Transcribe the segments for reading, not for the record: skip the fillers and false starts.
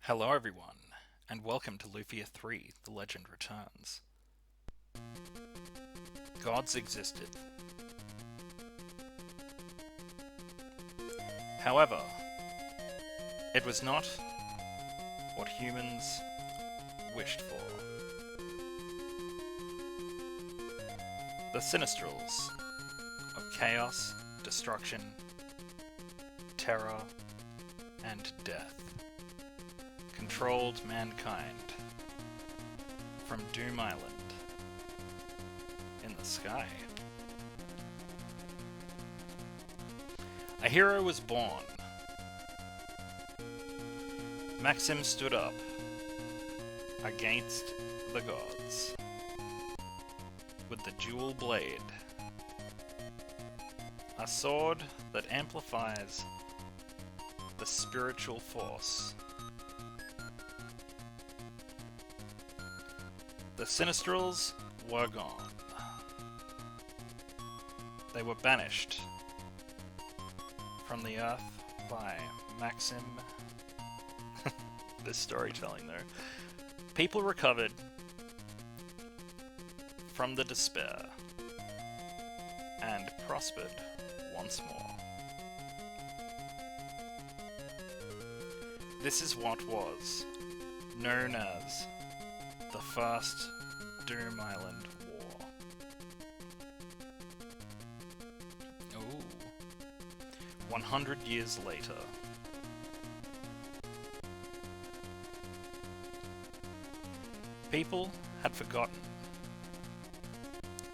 Hello everyone, and welcome to Lufia III, The Legend Returns. Gods existed. However, it was not what humans wished for. The Sinistrals of chaos, destruction, terror, and death controlled mankind from Doom Island in the sky. A hero was born. Maxim stood up against the gods with the dual blade, a sword that amplifies the spiritual force. The Sinistrals were gone. They were banished from the earth by Maxim. This storytelling though. People recovered from the despair and prospered once more. This is what was known as the First Doom Island War. Ooh. 100 years later. People had forgotten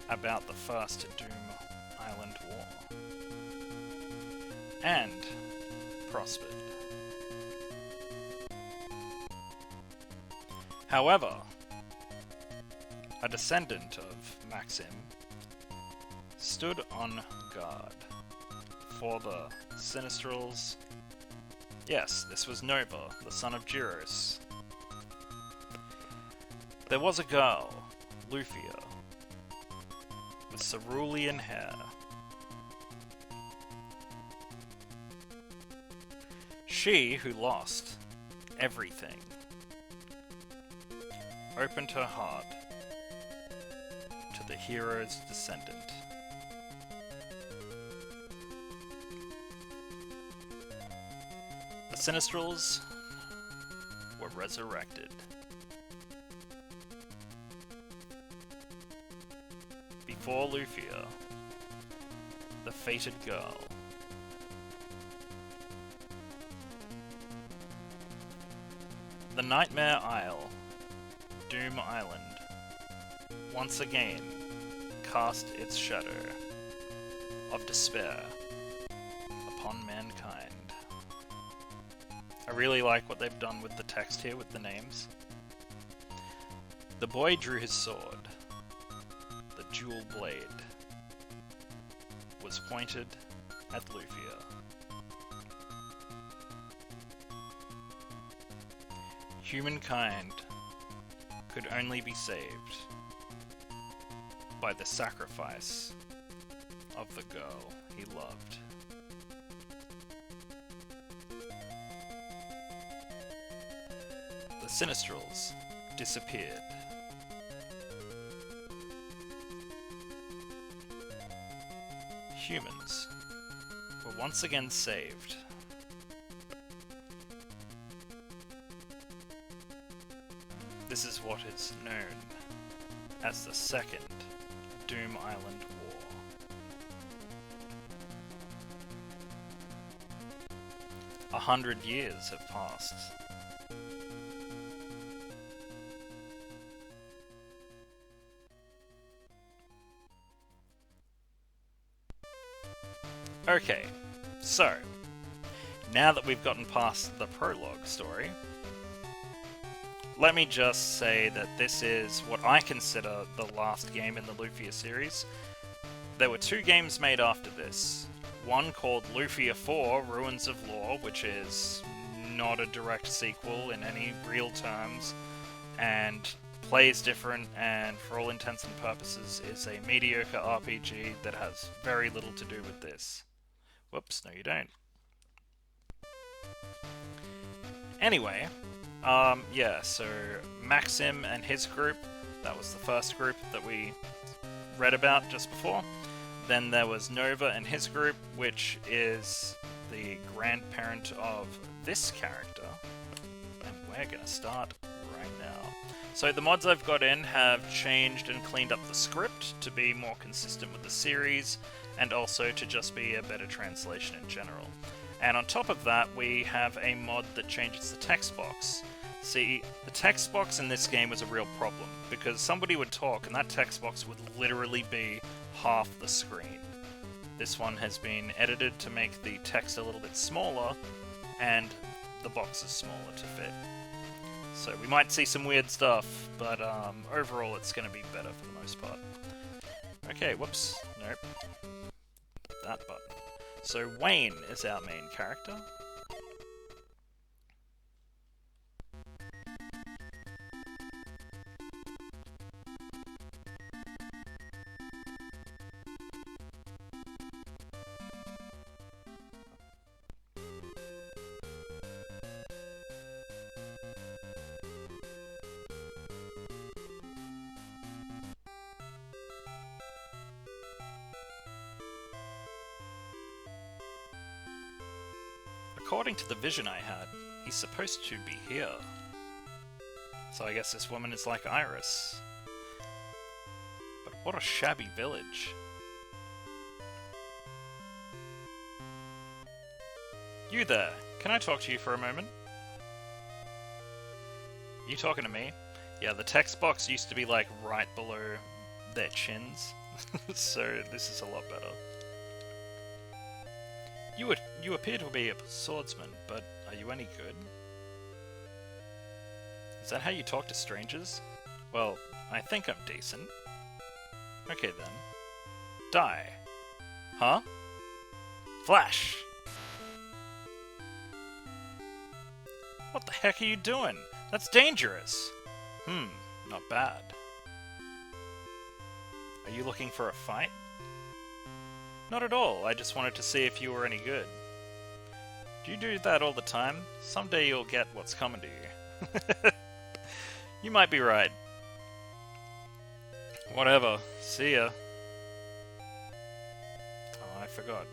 about the First Doom Island War and prospered. However, a descendant of Maxim stood on guard for the Sinistrals. Yes, this was Nova, the son of Gyros. There was a girl, Lufia, with cerulean hair. She, who lost everything, opened her heart to the hero's descendant. The Sinistrals were resurrected. Before Lufia, the fated girl, the Nightmare Isle, Doom Island, once again cast its shadow of despair upon mankind. I really like what they've done with the text here, with the names. The boy drew his sword. The dual blade was pointed at Lufia. Humankind could only be saved by the sacrifice of the girl he loved. The Sinistrals disappeared. Humans were once again saved. This is what is known as the Second Doom Island War. 100 years have passed. Okay, so, now that we've gotten past the prologue story, let me just say that this is what I consider the last game in the Lufia series. There were 2 games made after this. One called Lufia IV, Ruins of Lore, which is not a direct sequel in any real terms, and plays different, and for all intents and purposes is a mediocre RPG that has very little to do with this. Whoops, no you don't. Anyway, Yeah, so Maxim and his group, that was the first group that we read about just before. Then there was Nova and his group, which is the grandparent of this character. And we're gonna start right now. So the mods I've got in have changed and cleaned up the script to be more consistent with the series, and also to just be a better translation in general. And on top of that, we have a mod that changes the text box. See, the text box in this game was a real problem, because somebody would talk and that text box would literally be half the screen. This one has been edited to make the text a little bit smaller, and the box is smaller to fit. So we might see some weird stuff, but overall it's going to be better for the most part. Okay, whoops, nope. That button. So Wain is our main character. According to the vision I had, he's supposed to be here. So I guess this woman is like Iris. But what a shabby village. You there, can I talk to you for a moment? You talking to me? Yeah, the text box used to be like right below their chins, so this is a lot better. You appear to be a swordsman, but are you any good? Is that how you talk to strangers? Well, I think I'm decent. Okay then. Die. Huh? Flash! What the heck are you doing? That's dangerous! Not bad. Are you looking for a fight? Not at all, I just wanted to see if you were any good. Do you do that all the time? Someday you'll get what's coming to you. You might be right. Whatever, see ya. Oh, I forgot.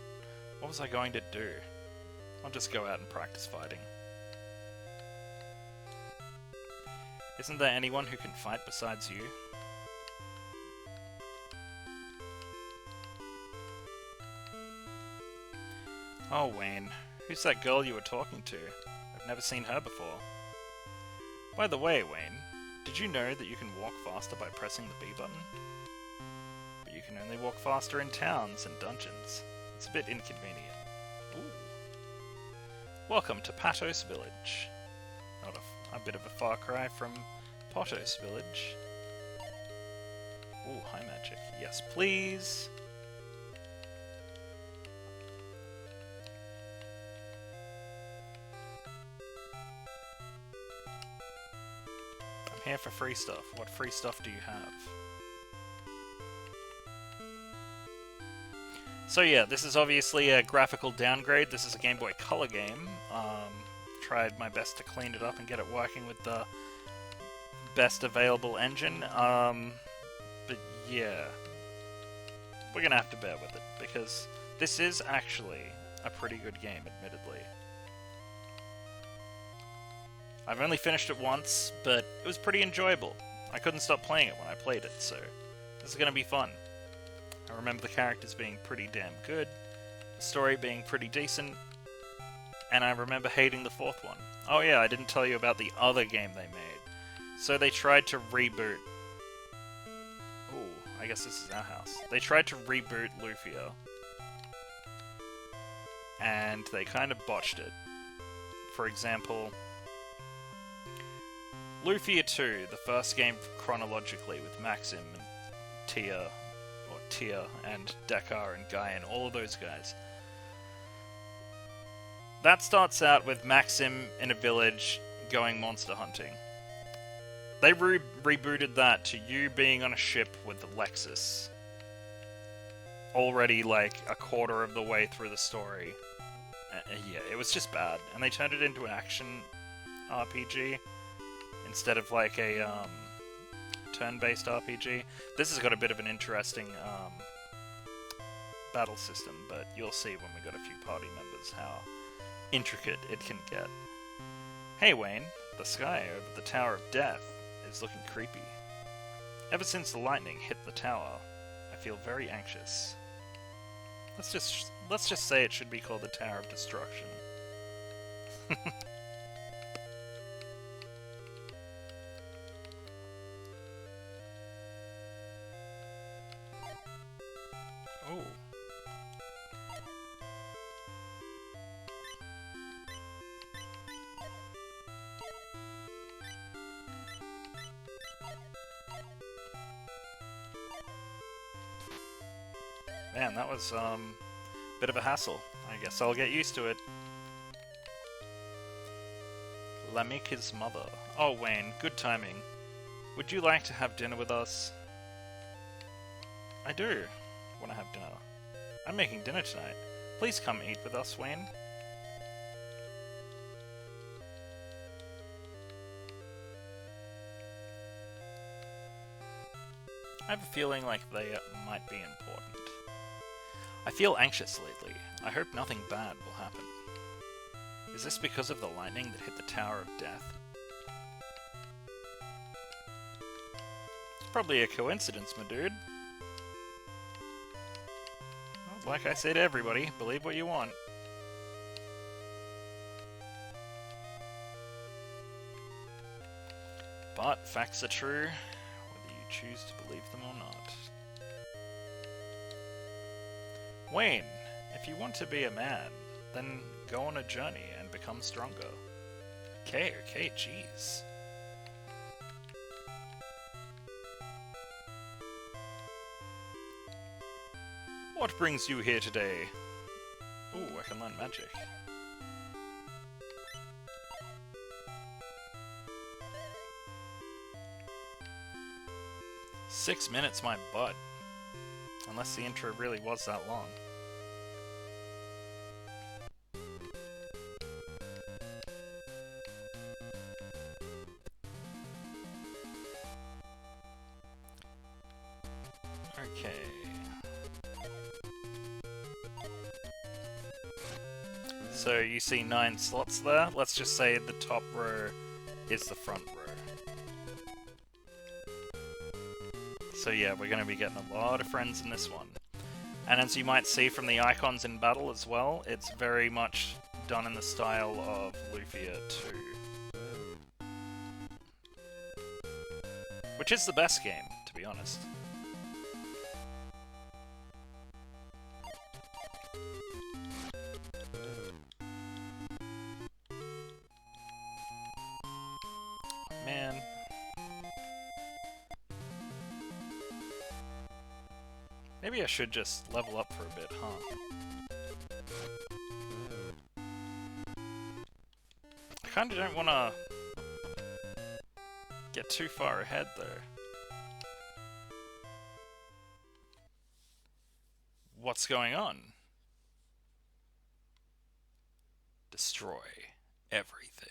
What was I going to do? I'll just go out and practice fighting. Isn't there anyone who can fight besides you? Oh, Wayne. Who's that girl you were talking to? I've never seen her before. By the way, Wayne, did you know that you can walk faster by pressing the B button? But you can only walk faster in towns and dungeons. It's a bit inconvenient. Ooh. Welcome to Patos Village. Not a bit of a far cry from Patos Village. Ooh, high magic. Yes, please. I'm here for free stuff. What free stuff do you have? So yeah, this is obviously a graphical downgrade. This is a Game Boy Color game. Tried my best to clean it up and get it working with the best available engine. But yeah, we're gonna have to bear with it, because this is actually a pretty good game, admittedly. I've only finished it once, but it was pretty enjoyable. I couldn't stop playing it when I played it, so this is gonna be fun. I remember the characters being pretty damn good, the story being pretty decent, and I remember hating the fourth one. Oh yeah, I didn't tell you about the other game they made. So they tried to reboot... Ooh, I guess this is our house. They tried to reboot Lufia, and they kind of botched it. For example, Lufia II, the first game chronologically with Maxim and Tia, and Dekar and Guy and all of those guys. That starts out with Maxim in a village going monster hunting. They rebooted that to you being on a ship with the Lexus. Already like a quarter of the way through the story. Yeah, it was just bad. And they turned it into an action RPG. instead of like a turn-based RPG. This has got a bit of an interesting battle system, but you'll see when we got a few party members how intricate it can get. Hey Wayne, the sky over the Tower of Death is looking creepy. Ever since the lightning hit the tower, I feel very anxious. Let's just say it should be called the Tower of Destruction. Oh. Man, that was a bit of a hassle. I guess I'll get used to it. Lamika's mother. Oh, Wayne, good timing. Would you like to have dinner with us? I do want to have dinner. I'm making dinner tonight. Please come eat with us, Wayne. I have a feeling like they might be important. I feel anxious lately. I hope nothing bad will happen. Is this because of the lightning that hit the Tower of Death? It's probably a coincidence, my dude. Well, like I say to everybody, believe what you want. But facts are true, whether you choose to believe them or not. Wayne, if you want to be a man, then go on a journey and become stronger. Okay, jeez. What brings you here today? Ooh, I can learn magic. "6 minutes, my butt." Unless the intro really was that long. Okay. So you see 9 slots there. Let's just say the top row is the front row. So yeah, we're going to be getting a lot of friends in this one. And as you might see from the icons in battle as well, it's very much done in the style of Lufia 2. Which is the best game, to be honest. Man. Maybe I should just level up for a bit, huh? I kinda don't wanna get too far ahead, though. What's going on? Destroy everything.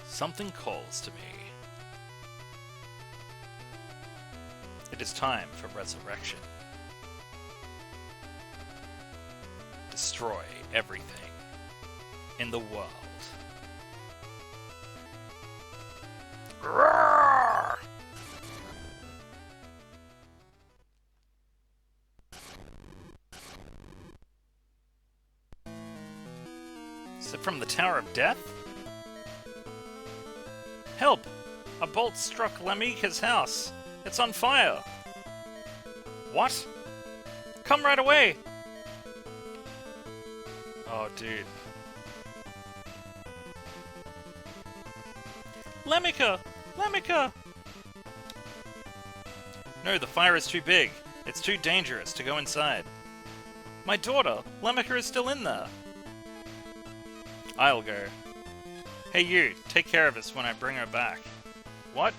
Something calls to me. It is time for resurrection. Destroy everything in the world. Roar! Is it from the Tower of Death? Help! A bolt struck Lamika's house. It's on fire. What? Come right away! Oh, dude. Lamika! Lamika! No, the fire is too big. It's too dangerous to go inside. My daughter! Lamika is still in there! I'll go. Hey you, take care of us when I bring her back. What?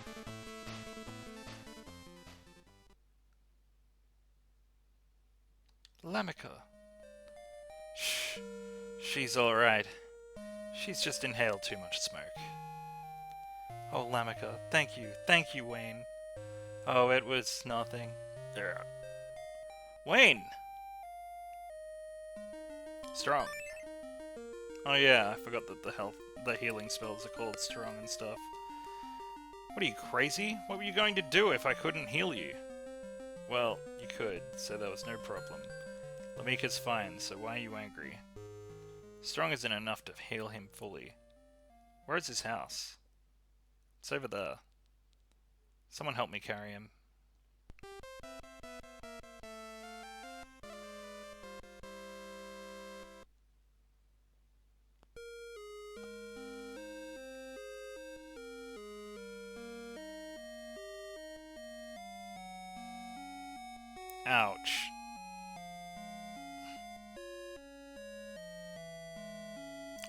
Lamika. Shh. She's alright. She's just inhaled too much smoke. Oh, Lamika, thank you. Thank you, Wayne. Oh, it was nothing. There. Wayne! Strong. Oh yeah, I forgot that the healing spells are called strong and stuff. What are you, crazy? What were you going to do if I couldn't heal you? Well, you could, so that was no problem. Lamika's fine, so why are you angry? Strong isn't enough to heal him fully. Where's his house? It's over there. Someone help me carry him. Ouch.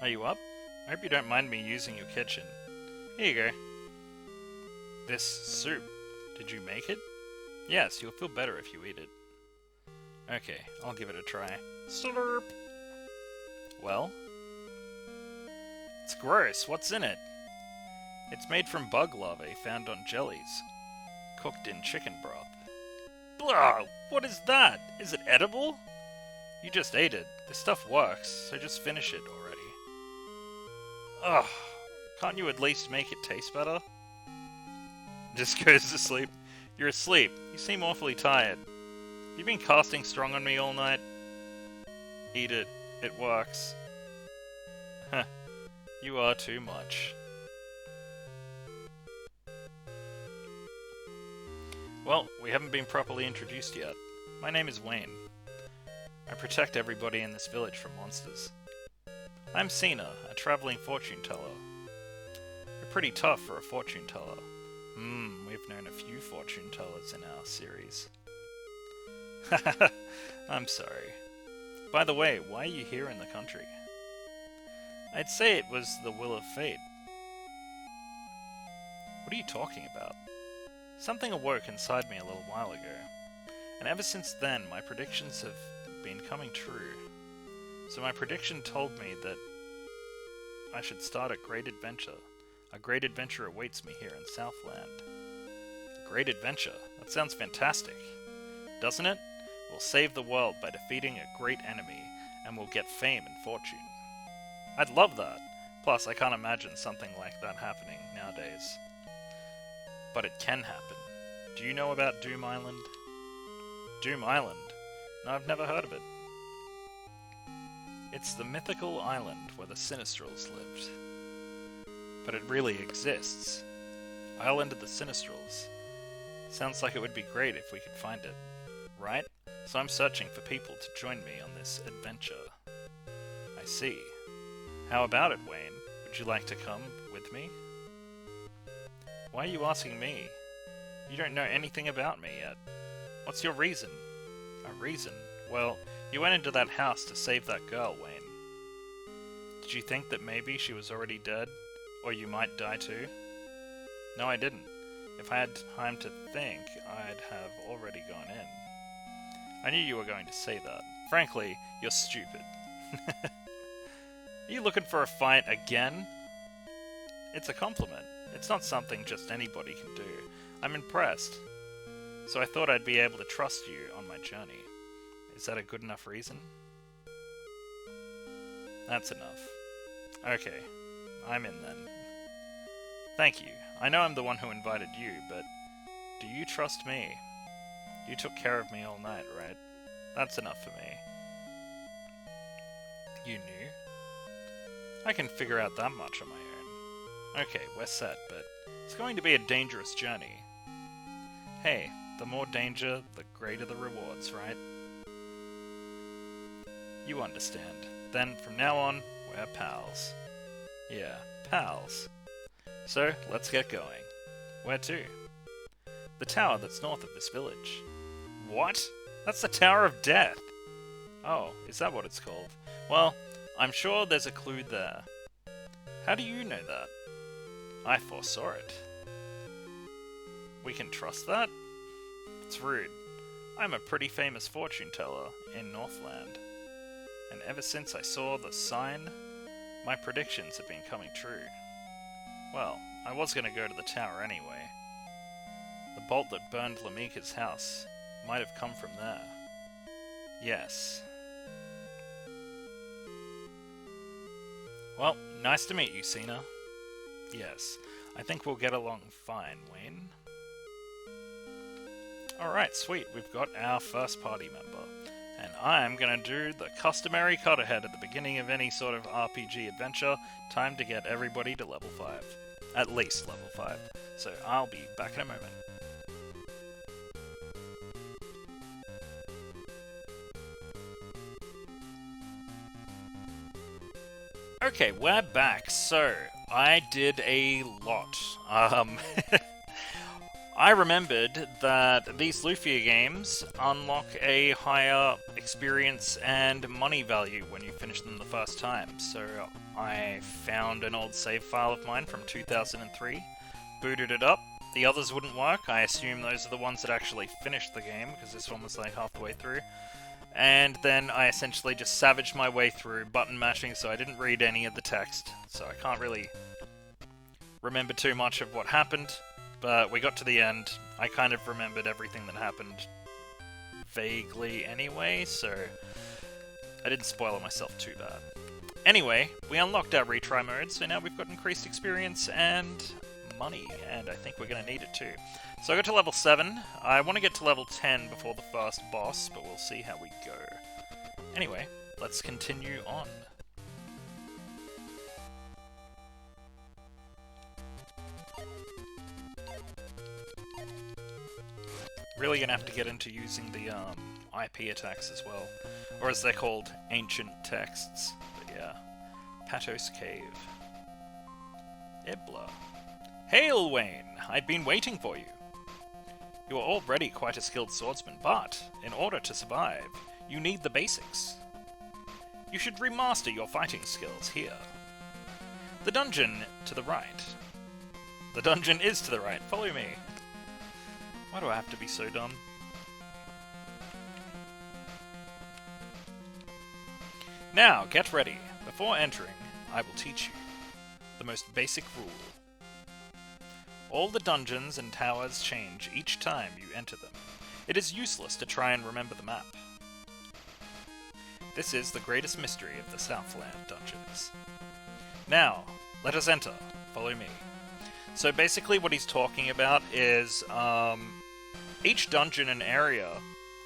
Are you up? I hope you don't mind me using your kitchen. Here you go. This soup. Did you make it? Yes, you'll feel better if you eat it. Okay, I'll give it a try. Slurp! Well? It's gross. What's in it? It's made from bug larvae found on jellies. Cooked in chicken broth. Blah! What is that? Is it edible? You just ate it. This stuff works, so just finish it already. Ugh. Can't you at least make it taste better? Just goes to sleep. You're asleep. You seem awfully tired. You've been casting strong on me all night. Eat it. It works. Huh. You are too much. Well, we haven't been properly introduced yet. My name is Wain. I protect everybody in this village from monsters. I'm Seena, a traveling fortune teller. You're pretty tough for a fortune teller. We've known a few fortune tellers in our series. I'm sorry. By the way, why are you here in the country? I'd say it was the will of fate. What are you talking about? Something awoke inside me a little while ago, and ever since then my predictions have been coming true. So my prediction told me that I should start a great adventure. A great adventure awaits me here in Southland. A great adventure? That sounds fantastic. Doesn't it? We'll save the world by defeating a great enemy, and we'll get fame and fortune. I'd love that. Plus, I can't imagine something like that happening nowadays. But it can happen. Do you know about Doom Island? Doom Island? No, I've never heard of it. It's the mythical island where the Sinistrals lived. But it really exists. Island of the Sinistrals. Sounds like it would be great if we could find it. Right? So I'm searching for people to join me on this adventure. I see. How about it, Wayne? Would you like to come with me? Why are you asking me? You don't know anything about me yet. What's your reason? A reason? Well, you went into that house to save that girl, Wayne. Did you think that maybe she was already dead? Or you might die too? No, I didn't. If I had time to think, I'd have already gone in. I knew you were going to say that. Frankly, you're stupid. Are you looking for a fight again? It's a compliment. It's not something just anybody can do. I'm impressed. So I thought I'd be able to trust you on my journey. Is that a good enough reason? That's enough. Okay, I'm in then. Thank you. I know I'm the one who invited you, but do you trust me? You took care of me all night, right? That's enough for me. You knew? I can figure out that much on my own. Okay, we're set, but it's going to be a dangerous journey. Hey, the more danger, the greater the rewards, right? You understand. Then, from now on, we're pals. Yeah, pals. So, let's get going. Where to? The tower that's north of this village. What? That's the Tower of Death! Oh, is that what it's called? Well, I'm sure there's a clue there. How do you know that? I foresaw it. We can trust that? It's rude. I'm a pretty famous fortune teller in Northland. And ever since I saw the sign, my predictions have been coming true. Well, I was going to go to the tower anyway. The bolt that burned Lamika's house might have come from there. Yes. Well, nice to meet you, Seena. Yes, I think we'll get along fine, Wain. Alright, sweet, we've got our first party member. And I'm gonna do the customary cut ahead at the beginning of any sort of RPG adventure. Time to get everybody to level 5. At least level 5. So I'll be back in a moment. Okay, we're back. So, I did a lot. I remembered that these Lufia games unlock a higher experience and money value when you finish them the first time. So I found an old save file of mine from 2003, booted it up. The others wouldn't work. I assume those are the ones that actually finished the game, because this one was like half the way through. And then I essentially just savaged my way through, button mashing, so I didn't read any of the text. So I can't really remember too much of what happened. But we got to the end. I kind of remembered everything that happened vaguely anyway, so I didn't spoil it myself too bad. Anyway, we unlocked our retry mode, so now we've got increased experience and money, and I think we're going to need it too. So I got to level 7. I want to get to level 10 before the first boss, but we'll see how we go. Anyway, let's continue on. Really gonna have to get into using the IP attacks as well, or as they're called, ancient texts. But yeah, Patos Cave. Ibla. Hail, Wain! I've been waiting for you. You are already quite a skilled swordsman, but in order to survive, you need the basics. You should remaster your fighting skills here. The dungeon to the right. The dungeon is to the right. Follow me. Why do I have to be so dumb? Now, get ready. Before entering, I will teach you the most basic rule. All the dungeons and towers change each time you enter them. It is useless to try and remember the map. This is the greatest mystery of the Southland dungeons. Now, let us enter. Follow me. So basically what he's talking about is, each dungeon and area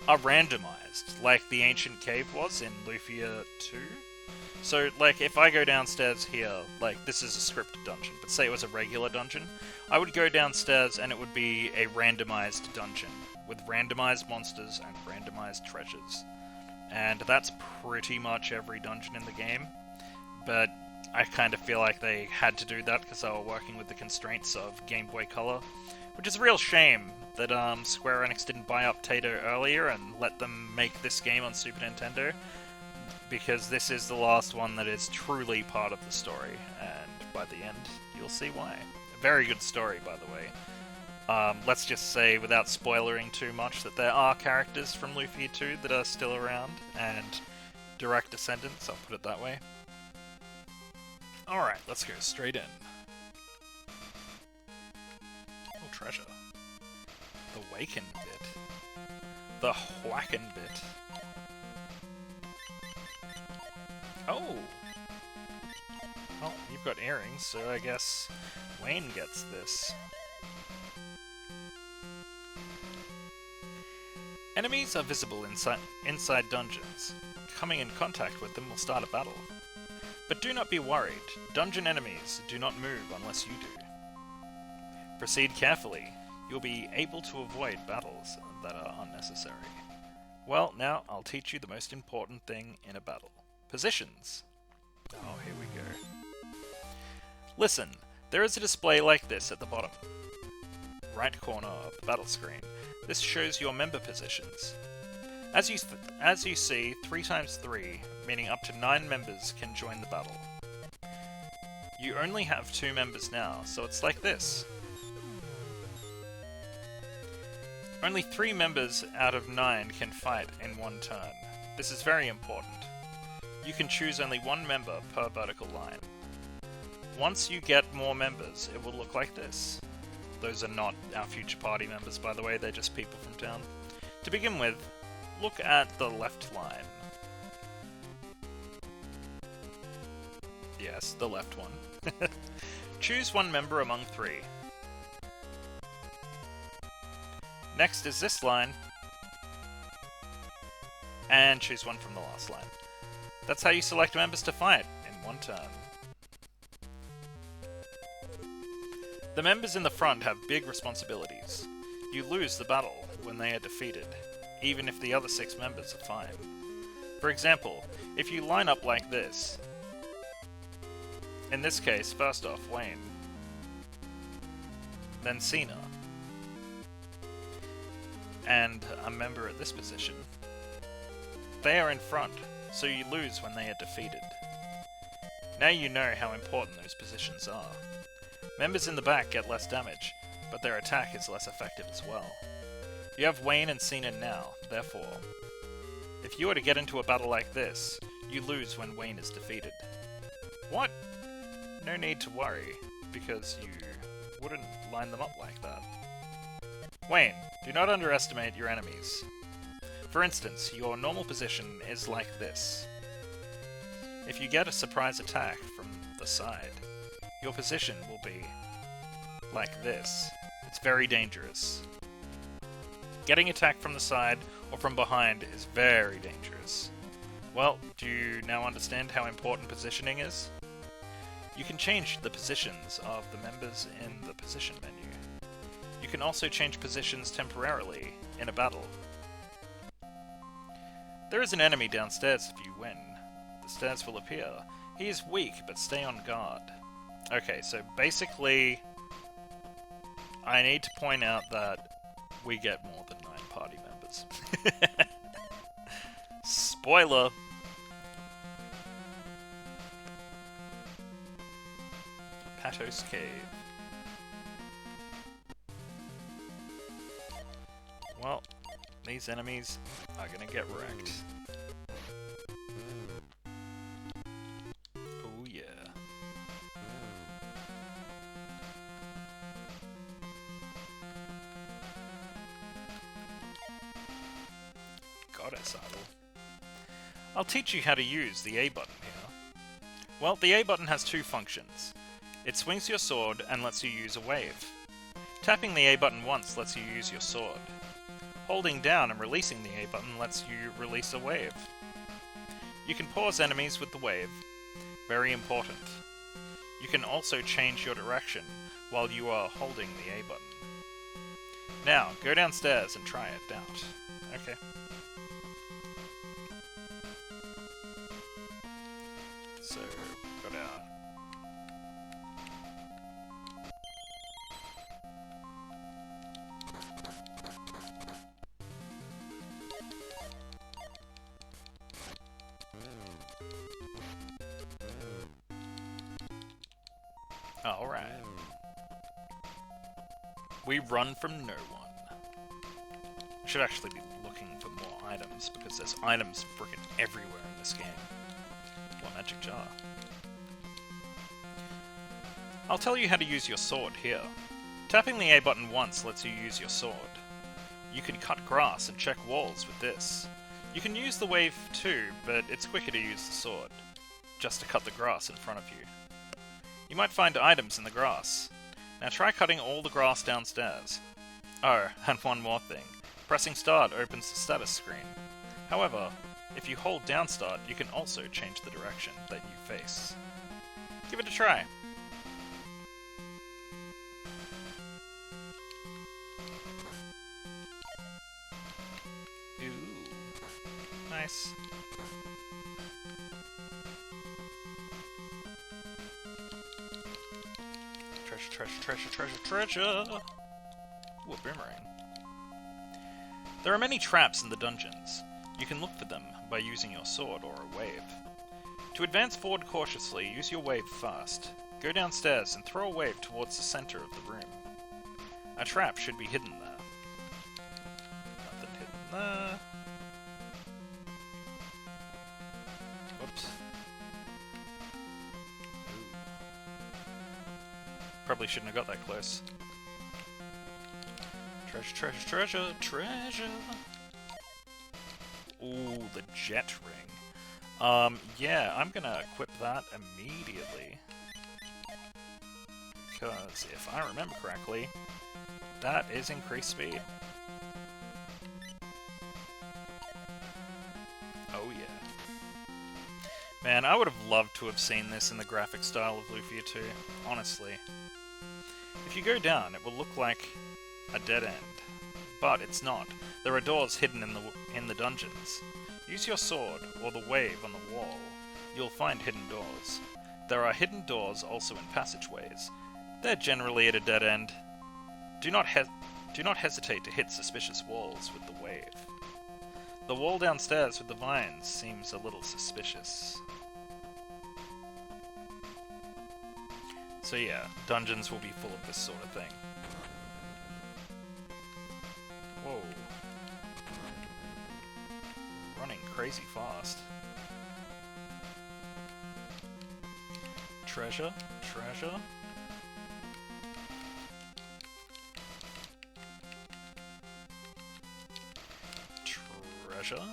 are randomized, like the ancient cave was in Lufia 2. So, like, if I go downstairs here, like, this is a scripted dungeon, but say it was a regular dungeon, I would go downstairs and it would be a randomized dungeon, with randomized monsters and randomized treasures. And that's pretty much every dungeon in the game, but I kind of feel like they had to do that because they were working with the constraints of Game Boy Color, which is a real shame that Square Enix didn't buy up Taito earlier and let them make this game on Super Nintendo, because this is the last one that is truly part of the story, and by the end, you'll see why. A very good story, by the way. Let's just say, without spoilering too much, that there are characters from Lufia 2 that are still around, and direct descendants, I'll put it that way. Alright, let's go straight in. Oh, treasure. The Waken bit. The Whacken bit. Oh! Well, you've got earrings, so I guess Wain gets this. Enemies are visible inside dungeons. Coming in contact with them will start a battle. But do not be worried. Dungeon enemies do not move unless you do. Proceed carefully. You'll be able to avoid battles that are unnecessary. Well, now I'll teach you the most important thing in a battle. Positions. Oh, here we go. Listen, there is a display like this at the bottom right corner of the battle screen. This shows your member positions. As you see, 3 times 3, meaning up to 9 members can join the battle. You only have 2 members now, so it's like this. Only 3 members out of 9 can fight in one turn. This is very important. You can choose only 1 member per vertical line. Once you get more members, it will look like this. Those are not our future party members, by the way, they're just people from town. To begin with, look at the left line. Yes, the left one. Choose 1 member among 3. Next is this line. And choose 1 from the last line. That's how you select members to fight in one turn. The members in the front have big responsibilities. You lose the battle when they are defeated, even if the other 6 members are fine. For example, if you line up like this, in this case, first off, Wain, then Seena, and a member at this position. They are in front, so you lose when they are defeated. Now you know how important those positions are. Members in the back get less damage, but their attack is less effective as well. You have Wain and Seena now, therefore, if you were to get into a battle like this, you lose when Wain is defeated. What? No need to worry, because you wouldn't line them up like that. Wain, do not underestimate your enemies. For instance, your normal position is like this. If you get a surprise attack from the side, your position will be like this. It's very dangerous. Getting attacked from the side or from behind is very dangerous. Well, do you now understand how important positioning is? You can change the positions of the members in the position menu. You can also change positions temporarily in a battle. There is an enemy downstairs if you win. The stairs will appear. He is weak, but stay on guard. Okay, so basically, I need to point out that we get more than 9 party members. Spoiler! Patos Cave. Well, these enemies are gonna get wrecked. Oh yeah. Goddess idol. I'll teach you how to use the A button here. Well, the A button has 2 functions. It swings your sword and lets you use a wave. Tapping the A button once lets you use your sword. Holding down and releasing the A button lets you release a wave. You can pause enemies with the wave. Very important. You can also change your direction while you are holding the A button. Now, go downstairs and try it out. Okay. So, go down. Alright. We run from no one. Should actually be looking for more items, because there's items frickin' everywhere in this game. What magic jar? I'll tell you how to use your sword here. Tapping the A button once lets you use your sword. You can cut grass and check walls with this. You can use the wave too, but it's quicker to use the sword, just to cut the grass in front of you. You might find items in the grass. Now try cutting all the grass downstairs. Oh, and one more thing. Pressing start opens the status screen. However, if you hold down start, you can also change the direction that you face. Give it a try. Ooh, nice. Treasure! Ooh, a boomerang. There are many traps in the dungeons. You can look for them by using your sword or a wave. To advance forward cautiously, use your wave first. Go downstairs and throw a wave towards the center of the room. A trap should be hidden there. Nothing hidden there. Whoops. Ooh. Probably shouldn't have got that close. Treasure, treasure, treasure, treasure! Ooh, the jet ring. Yeah, I'm gonna equip that immediately. Because, if I remember correctly, that is increased speed. Oh yeah. Man, I would have loved to have seen this in the graphic style of Lufia 2, honestly. If you go down, it will look like a dead end. But it's not. There are doors hidden in the dungeons. Use your sword, or the wave on the wall. You'll find hidden doors. There are hidden doors also in passageways. They're generally at a dead end. Do not hesitate to hit suspicious walls with the wave. The wall downstairs with the vines seems a little suspicious. So yeah, dungeons will be full of this sort of thing. Whoa. Running crazy fast. Treasure? Treasure? Treasure?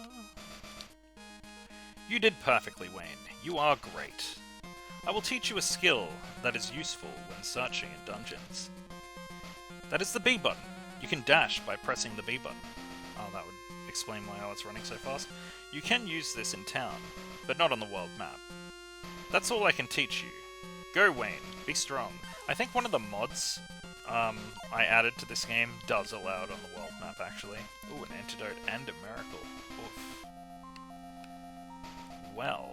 You did perfectly, Wayne. You are great. I will teach you a skill that is useful when searching in dungeons. That is the B button. You can dash by pressing the B button. Oh, that would explain why I was running so fast. You can use this in town, but not on the world map. That's all I can teach you. Go, Wayne. Be strong. I think one of the mods I added to this game does allow it on the world map, actually. Ooh, an antidote and a miracle. Oof. Well.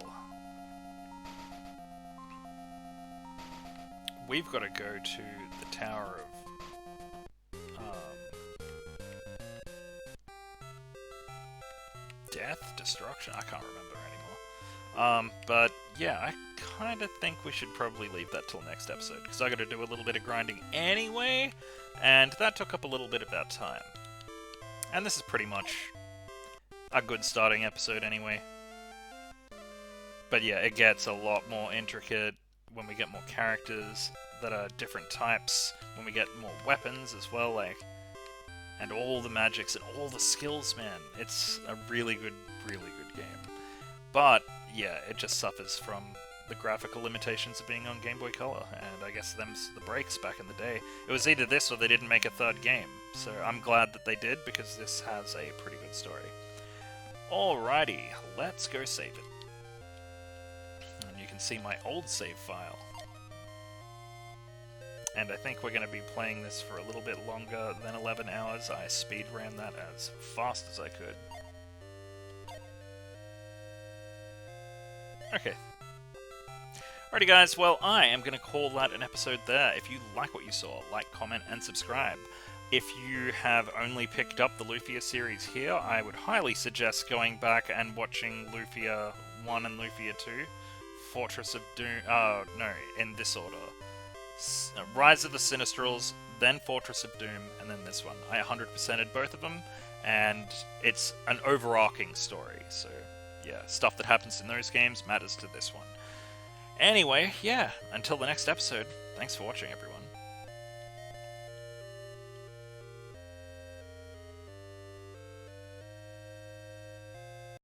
We've got to go to the Tower of... Death? Destruction? I can't remember anymore. But yeah, I kind of think we should probably leave that till next episode, because I got to do a little bit of grinding anyway, and that took up a little bit of our time. And this is pretty much a good starting episode anyway. But yeah, it gets a lot more intricate when we get more characters that are different types, when we get more weapons as well, like, and all the magics and all the skills, man. It's a really good game. But yeah, it just suffers from the graphical limitations of being on Game Boy Color, and I guess them's the breaks back in the day. It was either this or they didn't make a third game, so I'm glad that they did, because this has a pretty good story. Alrighty, let's go save it. And you can see my old save file. And I think we're going to be playing this for a little bit longer than 11 hours. I speedran that as fast as I could. Okay. Alrighty guys, well I am going to call that an episode there. If you like what you saw, like, comment, and subscribe. If you have only picked up the Lufia series here, I would highly suggest going back and watching Lufia 1 and Lufia 2. Fortress of Doom... no, in this order. Rise of the Sinistrals, then Fortress of Doom, and then this one. I 100%ed both of them, and it's an overarching story, so yeah, stuff that happens in those games matters to this one. Anyway, yeah, until the next episode, thanks for watching everyone.